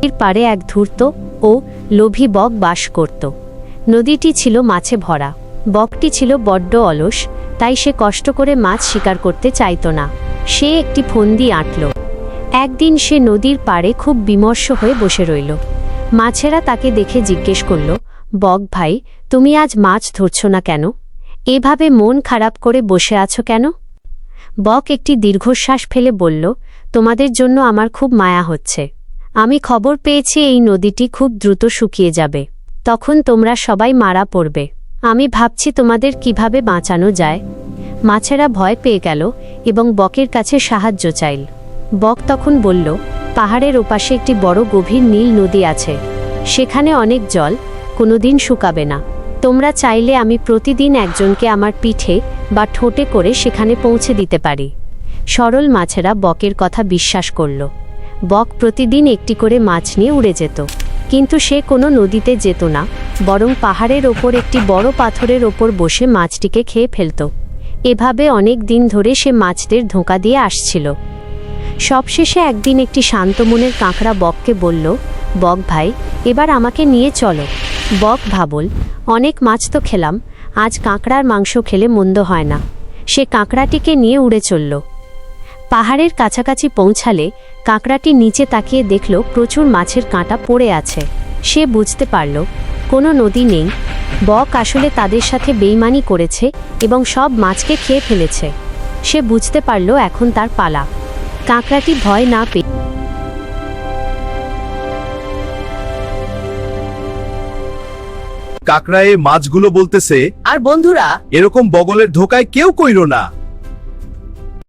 নদীর পাড়ে এক ধূর্ত ও লোভী বক বাস করত। নদীটি ছিল মাছে ভরা। বকটি ছিল বড্ড অলস, তাই সে কষ্ট করে মাছ শিকার করতে চাইত না। সে একটি ফন্দি আঁটল। একদিন সে নদীর পাড়ে খুব বিমর্ষ হয়ে বসে রইল। মাছেরা তাকে দেখে জিজ্ঞেস করল, বক ভাই, তুমি আজ মাছ ধরছ না কেন? এভাবে মন খারাপ করে বসে আছো কেন? বক একটি দীর্ঘশ্বাস ফেলে বলল, তোমাদের জন্য আমার খুব মায়া হচ্ছে। আমি খবর পেয়েছি এই নদীটি খুব দ্রুত শুকিয়ে যাবে। তখন তোমরা সবাই মারা পড়বে। আমি ভাবছি তোমাদের কিভাবে বাঁচানো যায়। মাছেরা ভয় পেয়ে গেল এবং বকের কাছে সাহায্য চাইল। বক তখন বলল, পাহাড়ের ওপাশে একটি বড় গভীর নীল নদী আছে। সেখানে অনেক জল, কোনোদিন শুকাবে না। তোমরা চাইলে আমি প্রতিদিন একজনকে আমার পিঠে বা ঠোঁটে করে সেখানে পৌঁছে দিতে পারি। সরল মাছেরা বকের কথা বিশ্বাস করল। বক প্রতিদিন একটি করে মাছ নিয়ে উড়ে যেত, কিন্তু সে কোনো নদীতে যেত না, বরং পাহাড়ের ওপর একটি বড় পাথরের ওপর বসে মাছটিকে খেয়ে ফেলত। এভাবে অনেক দিন ধরে সে মাছদের ধোঁকা দিয়ে আসছিল। সবশেষে একদিন একটি শান্ত মনের কাঁকড়া বককে বলল, বক ভাই, এবার আমাকে নিয়ে চলো। বক ভাবল, অনেক মাছ তো খেলাম, আজ কাঁকড়ার মাংস খেলে মন্দ হয় না। সে কাঁকড়াটিকে নিয়ে উড়ে চলল। পাহাড়ের কাছাকাছি পৌঁছালে কাঁকড়াটি নিচে তাকিয়ে দেখল প্রচুর মাছের কাঁটা পড়ে আছে। সে বুঝতে পারল কোনো নদী নেই। বক আসলে তাদের সাথে বেইমানি করেছে এবং সব মাছকে খেয়ে ফেলেছে। সে বুঝতে পারল এখন তার পালা। কাঁকড়াটি ভয় না পেয়ে কাকড়া এই মাছগুলো বলতেছে, আর বন্ধুরা, এরকম বগলের ধোকায় কেউ কইরো না।